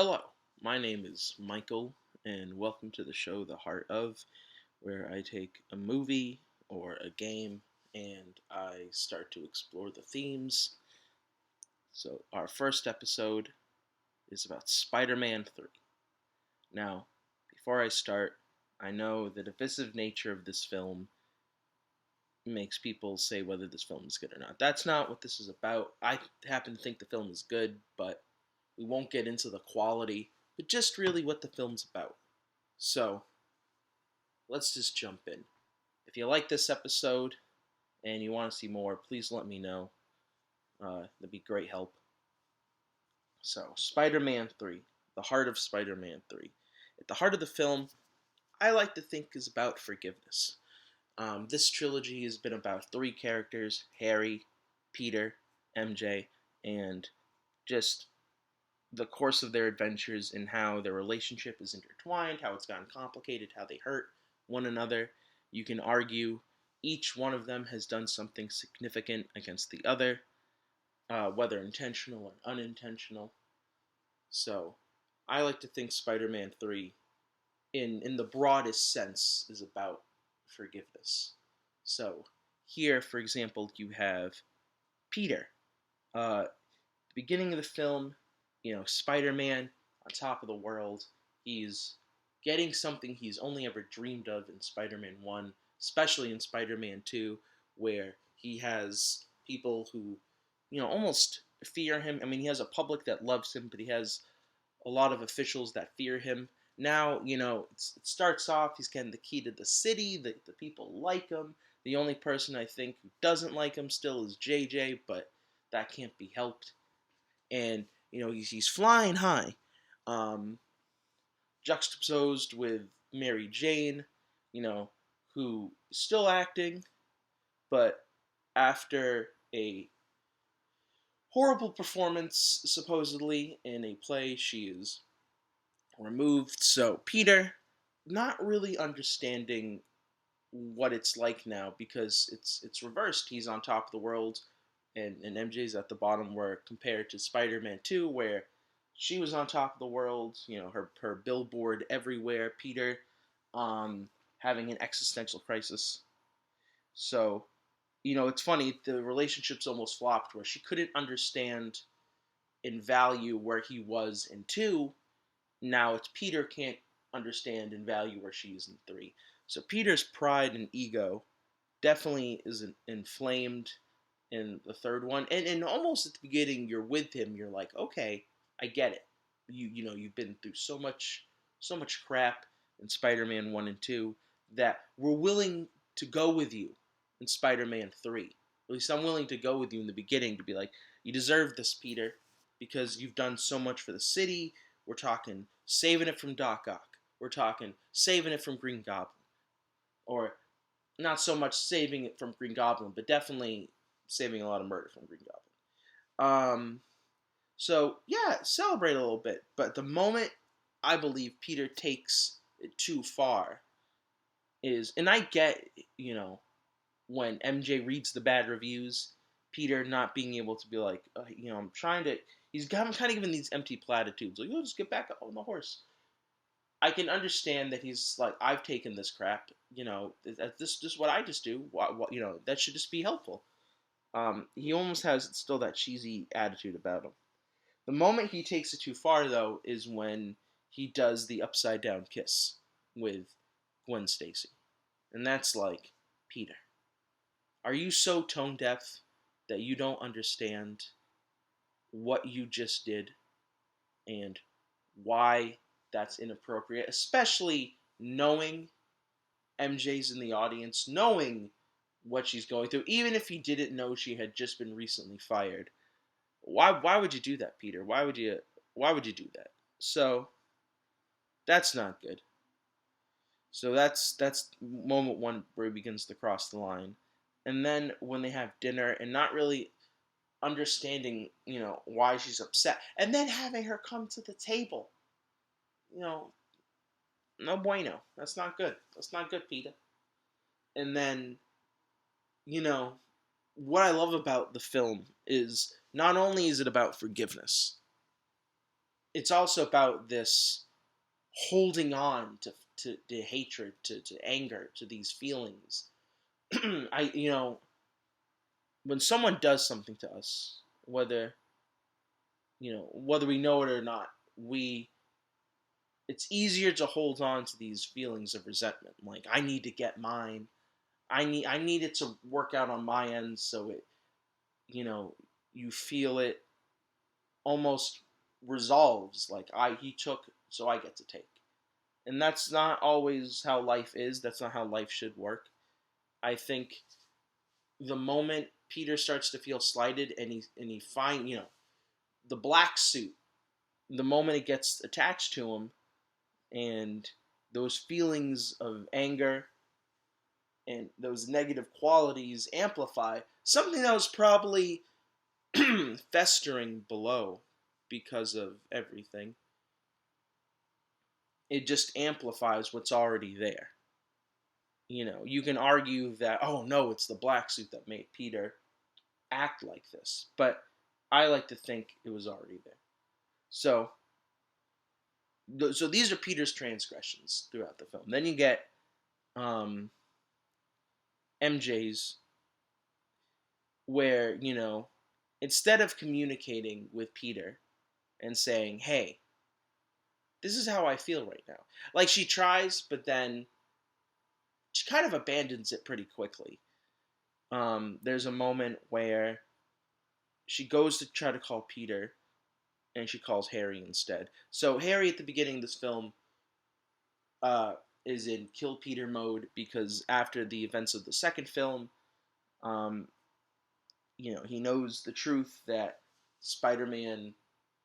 Hello, my name is Michael, and welcome to the show The Heart of, where I take a movie or a game and I start to explore the themes. So, our first episode is about Spider Man 3. Now, before I start, I know the divisive nature of this film makes people say whether this film is good or not. That's not what this is about. I happen to think the film is good, but we won't get into the quality, but just really what the film's about. So, let's just jump in. If you like this episode and you want to see more, please let me know. That'd be great help. So, Spider Man 3, the heart of Spider Man 3. At the heart of the film, I like to think is about forgiveness. This trilogy has been about three characters: Harry, Peter, MJ, and just the course of their adventures and how their relationship is intertwined, how it's gotten complicated, how they hurt one another. You can argue each one of them has done something significant against the other, whether intentional or unintentional. So, I like to think Spider-Man 3, in the broadest sense, is about forgiveness. So, here, for example, you have Peter. The beginning of the film, Spider-Man on top of the world. He's getting something he's only ever dreamed of in Spider-Man 1, especially in Spider-Man 2, where he has people who, almost fear him. I mean, he has a public that loves him, but he has a lot of officials that fear him. Now, it starts off, he's getting the key to the city, the people like him. The only person I think who doesn't like him still is JJ, but that can't be helped. And he's flying high, um, juxtaposed with Mary Jane, you know, who is still acting, but after a horrible performance supposedly in a play, she is removed. So Peter, not really understanding what it's like now because it's reversed. He's on top of the world, and MJ's at the bottom. Where compared to Spider-Man 2, where she was on top of the world, her billboard everywhere. Peter, um, having an existential crisis. So, it's funny. The relationships almost flopped where she couldn't understand and value where he was in 2. Now it's Peter can't understand and value where she is in 3. So Peter's pride and ego definitely is inflamed in the third one, and almost at the beginning you're with him. You're like, okay, I get it. You've been through so much crap in Spider-Man 1 and 2 that we're willing to go with you in Spider-Man 3. At least I'm willing to go with you in the beginning to be like, you deserve this, Peter, because you've done so much for the city. We're talking saving it from Doc Ock. We're talking saving it from Green Goblin. Or not so much saving it from Green Goblin, but definitely saving a lot of murder from Green Goblin. So yeah, celebrate a little bit. But the moment I believe Peter takes it too far is, and I get, when MJ reads the bad reviews, Peter not being able to be like, I'm trying to. I'm kind of giving these empty platitudes, like, just get back on the horse. I can understand that he's like, I've taken this crap. This is what I just do. That should just be helpful. He almost has still that cheesy attitude about him. The moment he takes it too far, though, is when he does the upside down kiss with Gwen Stacy, and that's like, Peter, are you so tone deaf that you don't understand what you just did and why that's inappropriate, especially knowing MJ's in the audience, knowing what she's going through, even if he didn't know she had just been recently fired. Why would you do that, Peter? Why would you do that? So that's not good. So that's moment one where he begins to cross the line. And then when they have dinner and not really understanding, why she's upset, and then having her come to the table, you know, no bueno. That's not good. That's not good, Peter. And then, you know, what I love about the film is not only is it about forgiveness, it's also about this holding on to hatred, to anger, to these feelings. I when someone does something to us, whether we know it or not, we it's easier to hold on to these feelings of resentment. Like, I need to get mine. I need it to work out on my end, so it you know you feel it almost resolves. Like, I he took, so I get to take. And that's not always how life is. That's not how life should work. I think the moment Peter starts to feel slighted, and he find the black suit, the moment it gets attached to him, and those feelings of anger and those negative qualities amplify something that was probably festering below because of everything. It just amplifies what's already there. You can argue that, oh no, it's the black suit that made Peter act like this, but I like to think it was already there. So, so these are Peter's transgressions throughout the film. Then you get um, MJ's, where instead of communicating with Peter and saying, "Hey, this is how I feel right now," like, she tries, but then she kind of abandons it pretty quickly. There's a moment where she goes to try to call Peter, and she calls Harry instead. So Harry, at the beginning of this film, uh, is in kill Peter mode, because after the events of the second film, um, he knows the truth that Spider-Man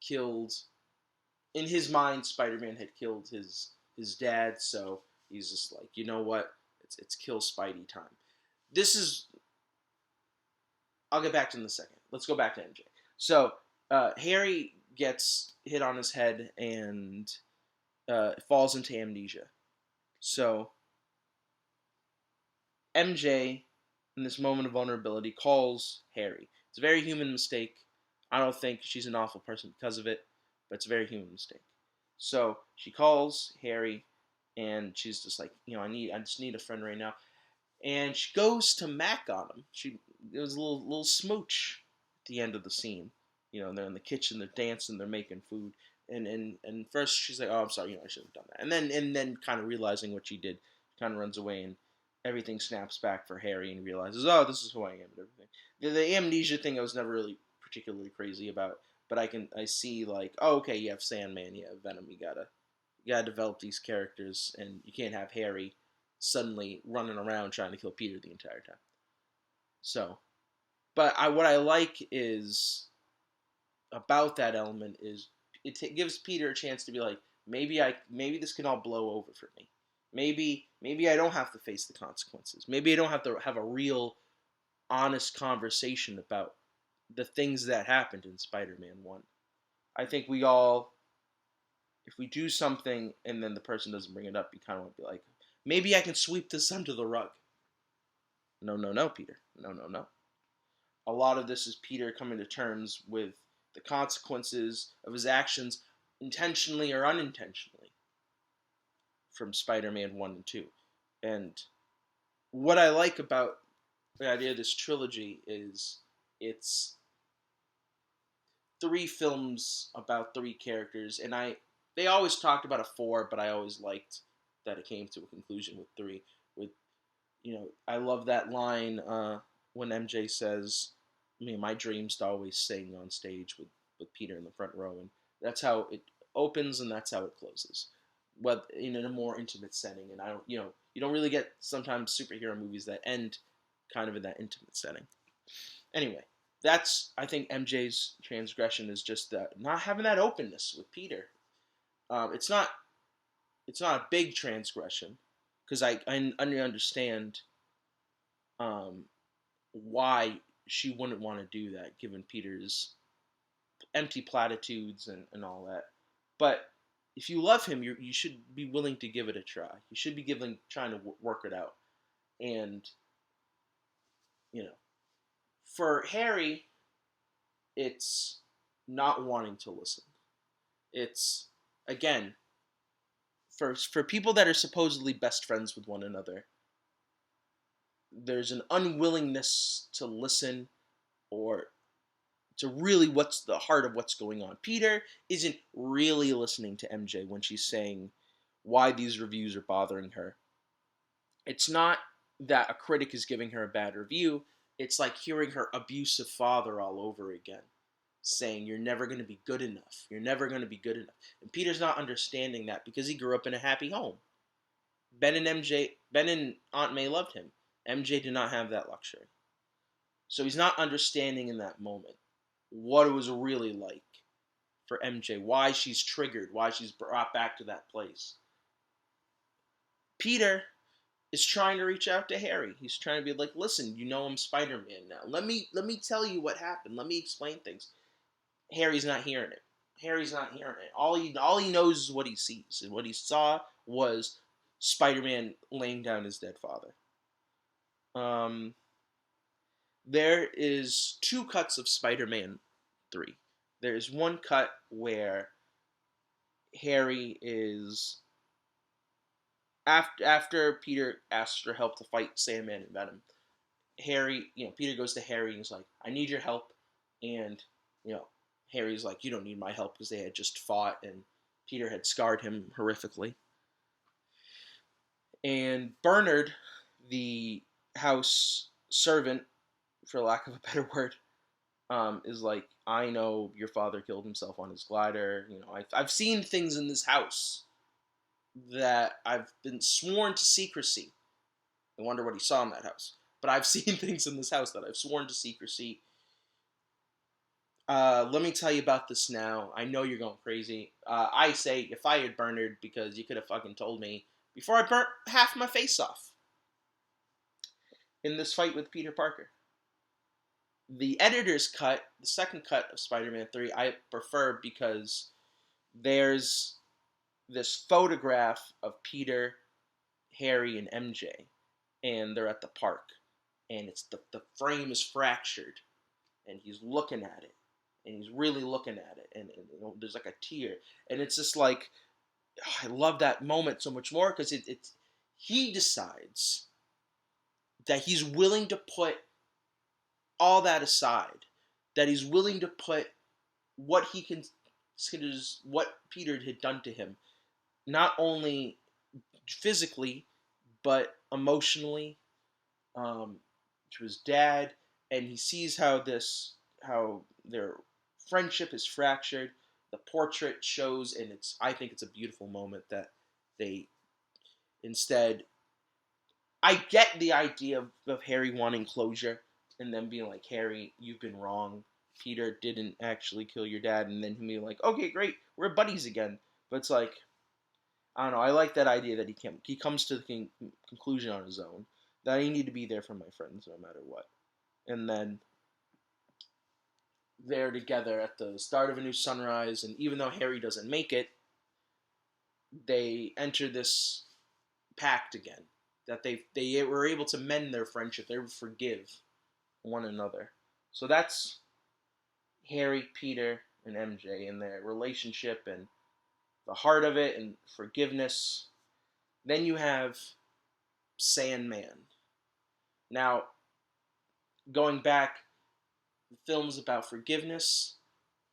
killed. In his mind, Spider-Man had killed his dad, so he's just like, you know what? It's kill Spidey time. This is. I'll get back to it in a second. Let's go back to MJ. So Harry gets hit on his head and falls into amnesia. So MJ, in this moment of vulnerability, calls Harry. It's a very human mistake. I don't think she's an awful person because of it, but it's a very human mistake. So she calls Harry, and she's just like, I just need a friend right now. And she goes to Mac on him. It was a little smooch at the end of the scene. They're in the kitchen, they're dancing, they're making food, and first she's like, "Oh, I'm sorry, I shouldn't have done that." And then kind of realizing what she did, kind of runs away, and everything snaps back for Harry, and he realizes, "Oh, this is who I am," and everything. The amnesia thing I was never really particularly crazy about, but I see, like, oh, okay, you have Sandman, you have Venom, you gotta develop these characters, and you can't have Harry suddenly running around trying to kill Peter the entire time. So, but what I like is about that element is gives Peter a chance to be like, maybe this can all blow over for me. Maybe I don't have to face the consequences. Maybe I don't have to have a real honest conversation about the things that happened in Spider-Man 1. I think we all, if we do something and then the person doesn't bring it up, you kind of want to be like, maybe I can sweep this under the rug. No, no, no, Peter. No, no, no. A lot of this is Peter coming to terms with the consequences of his actions, intentionally or unintentionally, from Spider-Man 1 and 2. And what I like about the idea of this trilogy is it's three films about three characters, and they always talked about a four, but I always liked that it came to a conclusion with three. With I love that line when MJ says, "I mean, my dreams to always sing on stage with Peter in the front row," and that's how it opens and that's how it closes, but in a more intimate setting. And I don't, you don't really get sometimes superhero movies that end kind of in that intimate setting. Anyway, that's, I think, MJ's transgression is just that not having that openness with Peter. It's not a big transgression, because I understand um, why she wouldn't want to do that, given Peter's empty platitudes and all that. But if you love him, you should be willing to give it a try. You should be trying to work it out. And you know, for Harry, it's not wanting to listen. It's, again, for people that are supposedly best friends with one another, there's an unwillingness to listen or to really what's the heart of what's going on. Peter isn't really listening to MJ when she's saying why these reviews are bothering her. It's not that a critic is giving her a bad review, it's like hearing her abusive father all over again, saying you're never going to be good enough. You're never going to be good enough. And Peter's not understanding that because he grew up in a happy home. Ben and Aunt May loved him. MJ did not have that luxury. So he's not understanding in that moment what it was really like for MJ, why she's triggered, why she's brought back to that place. Peter is trying to reach out to Harry. He's trying to be like, listen, you know I'm Spider-Man now. Let me tell you what happened. Let me explain things. Harry's not hearing it. Harry's not hearing it. All he knows is what he sees, and what he saw was Spider-Man laying down his dead father. Um, there is two cuts of Spider-Man 3. There's one cut where Harry is after Peter asks for help to fight Sandman and Venom. Peter goes to Harry and he's like, "I need your help," and Harry's like, "You don't need my help," because they had just fought and Peter had scarred him horrifically. And Bernard, the house servant, for lack of a better word, is like, "I know your father killed himself on his glider. I've seen things in this house that I've been sworn to secrecy." I wonder what he saw in that house. But I've seen things in this house that I've sworn to secrecy. Let me tell you about this now. I know you're going crazy. I say you fired Bernard because you could have fucking told me before I burnt half my face off in this fight with Peter Parker. The editor's cut, the second cut of Spider-Man 3, I prefer because there's this photograph of Peter, Harry, and MJ, and they're at the park, and it's the frame is fractured, and he's looking at it, and he's really looking at it, and there's like a tear, and it's just like, I love that moment so much more because it's he decides that he's willing to put all that aside, that he's willing to put what he considers what Peter had done to him, not only physically but emotionally, to his dad, and he sees how their friendship is fractured. The portrait shows, and I think it's a beautiful moment that they instead. I get the idea of Harry wanting closure and then being like, Harry, you've been wrong. Peter didn't actually kill your dad, and then him being like, okay, great, we're buddies again. But it's like, I don't know. I like that idea that he comes to the conclusion on his own that I need to be there for my friends no matter what. And then they're together at the start of a new sunrise, and even though Harry doesn't make it, they enter this pact again. That they were able to mend their friendship. They forgive one another. So that's Harry, Peter, and MJ and their relationship and the heart of it and forgiveness. Then you have Sandman. Now, going back, the film's about forgiveness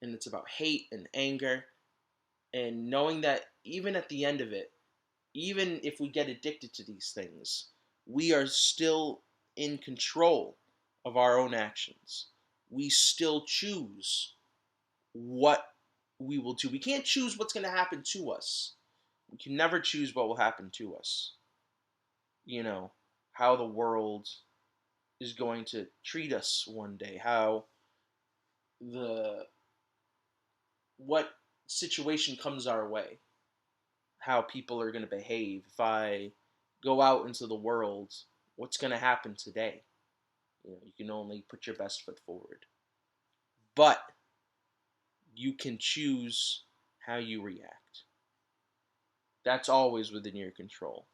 and it's about hate and anger, and knowing that even at the end of it, even if we get addicted to these things, we are still in control of our own actions. We still choose what we will do. We can't choose what's going to happen to us. We can never choose what will happen to us. How the world is going to treat us one day, how the what situation comes our way, how people are going to behave. If I go out into the world, what's going to happen today? You can only put your best foot forward. But you can choose how you react. That's always within your control.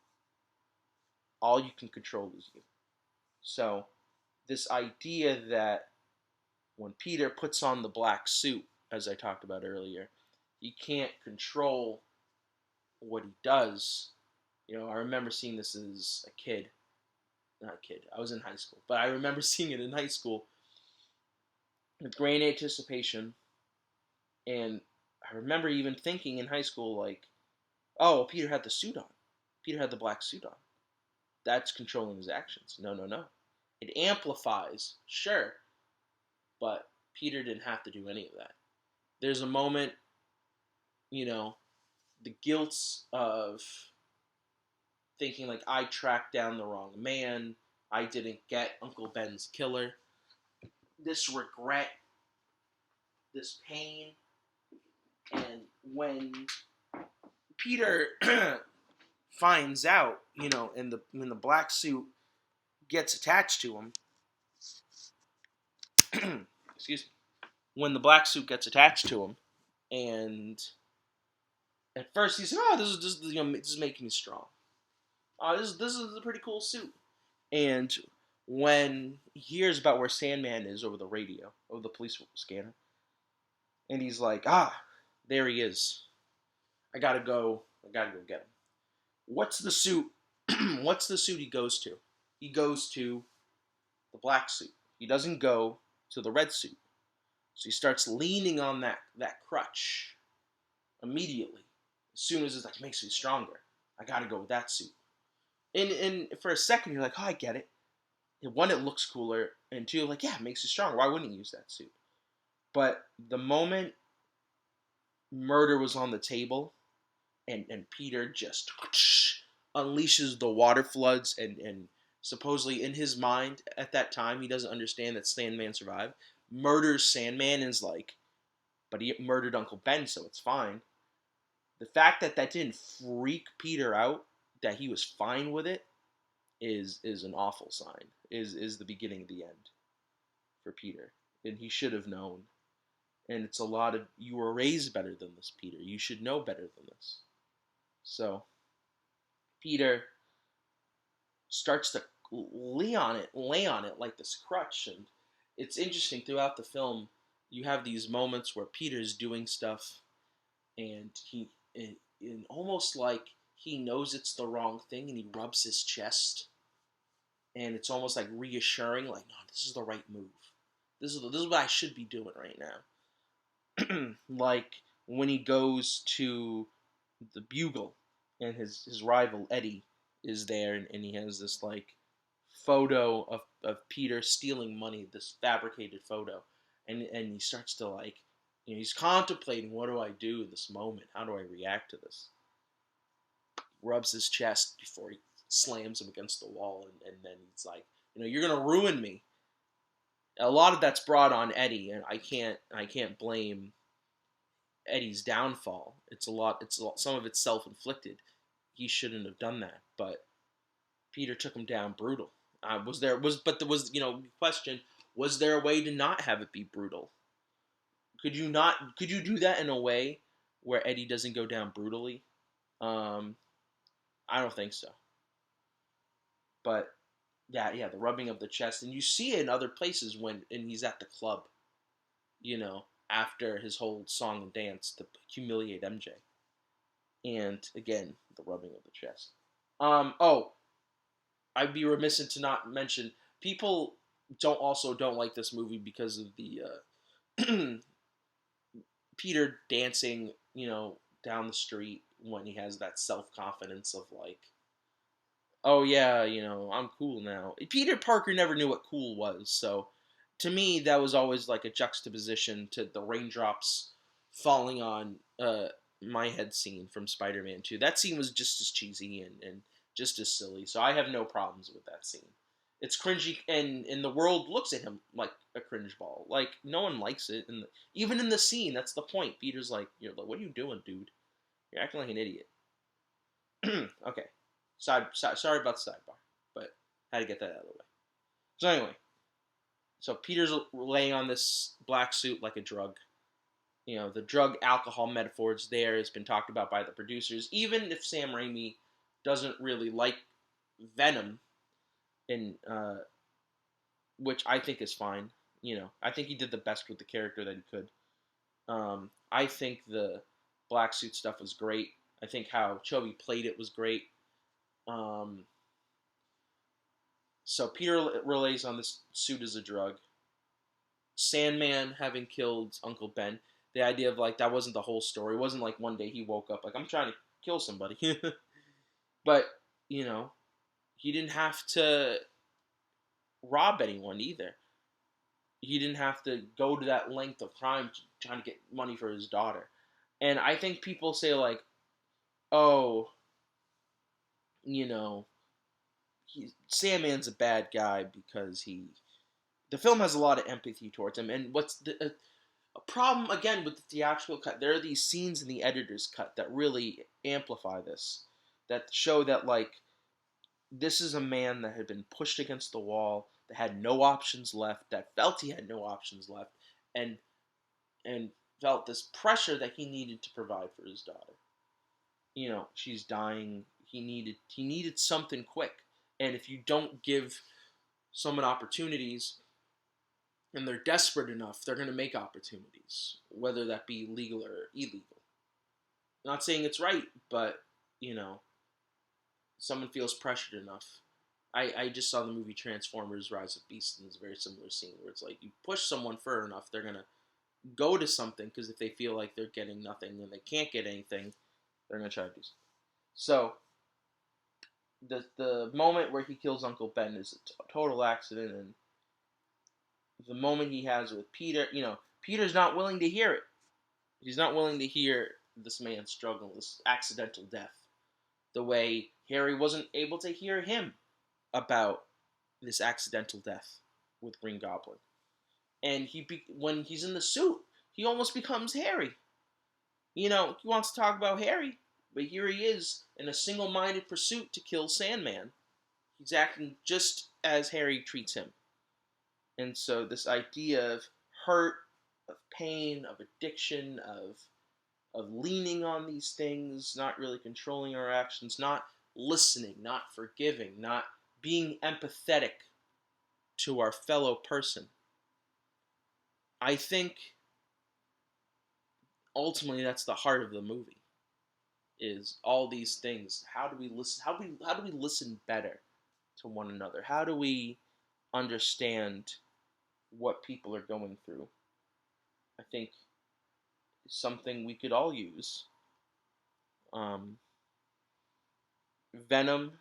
All you can control is you. So, this idea that when Peter puts on the black suit, as I talked about earlier, he can't control what he does. I remember seeing this as a kid. Not a kid. I was in high school, but I remember seeing it in high school with great anticipation. And I remember even thinking in high school, like, oh, Peter had the suit on. Peter had the black suit on. That's controlling his actions. No, no, no. It amplifies, sure, but Peter didn't have to do any of that. There's a moment, the guilt of thinking, like, I tracked down the wrong man. I didn't get Uncle Ben's killer. This regret, this pain. And when Peter finds out, and when the black suit gets attached to him, excuse me, when the black suit gets attached to him, and at first he's, oh, this is making me strong. Oh, this is a pretty cool suit. And when he hears about where Sandman is over the radio, over the police scanner, and he's like, there he is. I gotta go get him. What's the suit? What's the suit he goes to? He goes to the black suit. He doesn't go to the red suit. So he starts leaning on that crutch immediately. As soon as it's like, it makes me stronger. I gotta go with that suit. And for a second you're like, oh, I get it. And one, it looks cooler, and two, like, yeah, it makes you stronger. Why wouldn't you use that suit? But the moment murder was on the table, and Peter just unleashes the water floods, and supposedly in his mind at that time he doesn't understand that Sandman survived. Murders Sandman and is like, but he murdered Uncle Ben, so it's fine. The fact that didn't freak Peter out, that he was fine with it, is an awful sign. Is the beginning of the end for Peter, and he should have known. And it's a lot of, you were raised better than this, Peter. You should know better than this. So Peter starts to lay on it like this crutch. And it's interesting, throughout the film you have these moments where Peter's doing stuff, and he almost like he knows it's the wrong thing, and he rubs his chest, and it's almost like reassuring, like, no, this is the right move. This is what I should be doing right now. Like when he goes to the Bugle, and his rival Eddie is there, and he has this like photo of Peter stealing money, this fabricated photo, and he starts to, like, he's contemplating, what do I do in this moment? How do I react to this? Rubs his chest before he slams him against the wall, and then he's like, you're gonna ruin me. A lot of that's brought on Eddie, and I can't blame Eddie's downfall. Some of it's self-inflicted. He shouldn't have done that, but Peter took him down brutal. Question, was there a way to not have it be brutal? Could you do that in a way where Eddie doesn't go down brutally? I don't think so. But yeah, the rubbing of the chest, and you see it in other places when he's at the club, after his whole song and dance to humiliate MJ. And again, the rubbing of the chest. I'd be remiss to not mention, people don't like this movie because of the Peter dancing, down the street when he has that self-confidence of like, oh yeah, I'm cool now. Peter Parker never knew what cool was, so to me that was always like a juxtaposition to the raindrops falling on my head scene from Spider-Man 2. That scene was just as cheesy and just as silly, so I have no problems with that scene. It's cringy, and the world looks at him like a cringe ball. Like, no one likes it, and even in the scene, that's the point. Peter's like, what are you doing, dude? You're acting like an idiot. Okay, sorry about the sidebar, but had to get that out of the way. So anyway, Peter's laying on this black suit like a drug. The drug alcohol metaphors there has been talked about by the producers. Even if Sam Raimi doesn't really like Venom, in which I think is fine. I think he did the best with the character that he could. I think the black suit stuff was great. I think how Chovy played it was great. Um, so Peter relays on this suit as a drug. Sandman having killed Uncle Ben. The idea of like that wasn't the whole story. It wasn't like one day he woke up like I'm trying to kill somebody. But you know, he didn't have to rob anyone either. He didn't have to go to that length of crime trying to get money for his daughter. And I think people say like, "Oh, you know, Sandman's a bad guy because he." The film has a lot of empathy towards him, and what's a problem again with the theatrical cut? There are these scenes in the editor's cut that really amplify this, that show that like this is a man that had been pushed against the wall, that had no options left, that felt he had no options left, and and felt this pressure that he needed to provide for his daughter. You know, she's dying. He needed something quick. And if you don't give someone opportunities and they're desperate enough, they're going to make opportunities, whether that be legal or illegal. Not saying it's right, but you know, someone feels pressured enough. I just saw the movie Transformers: Rise of Beasts, and it's a very similar scene where it's like you push someone far enough, they're gonna go to something because if they feel like they're getting nothing and they can't get anything, they're gonna try to do something. So the moment where he kills Uncle Ben is a total accident, and the moment he has with Peter, you know, Peter's not willing to hear it. He's not willing to hear this man struggle, this accidental death, the way Harry wasn't able to hear him about this accidental death with Green Goblin. And when he's in the suit, he almost becomes Harry. You know, he wants to talk about Harry, but here he is in a single-minded pursuit to kill Sandman. He's acting just as Harry treats him. And so this idea of hurt, of pain, of addiction, of leaning on these things, not really controlling our actions, not listening, not forgiving, not being empathetic to our fellow person. I think ultimately that's the heart of the movie. Is all these things. How do we listen? How do we listen better to one another? How do we understand what people are going through? I think something we could all use. Um, Venom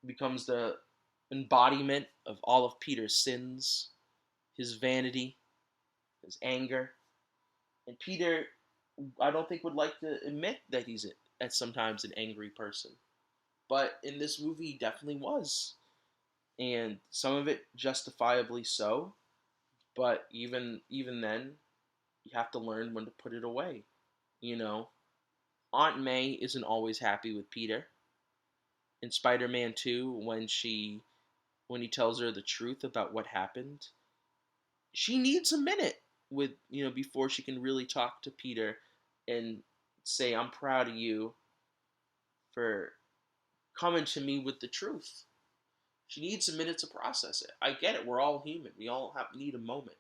becomes the embodiment of all of Peter's sins, his vanity, his anger, and Peter, I don't think would like to admit that he's at sometimes an angry person, but in this movie, he definitely was, and some of it justifiably so. But even then, you have to learn when to put it away. You know, Aunt May isn't always happy with Peter. In Spider-Man 2, when he tells her the truth about what happened, she needs a minute with before she can really talk to Peter and say I'm proud of you for coming to me with the truth. She needs a minute to process it. I get it. We're all human. We all need a moment.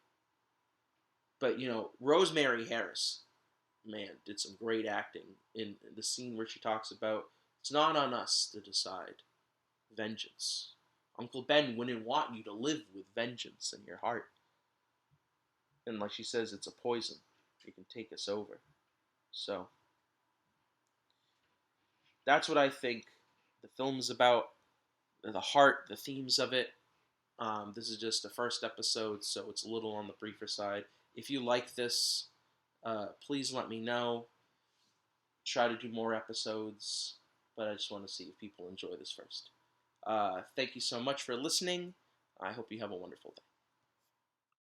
But Rosemary Harris, man, did some great acting in the scene where she talks about it's not on us to decide vengeance. Uncle Ben wouldn't want you to live with vengeance in your heart. And like she says, it's a poison. It can take us over. So that's what I think the film is about. The heart, the themes of it. This is just the first episode, so it's a little on the briefer side. If you like this, please let me know. Try to do more episodes, but I just want to see if people enjoy this first. Thank you so much for listening. I hope you have a wonderful day.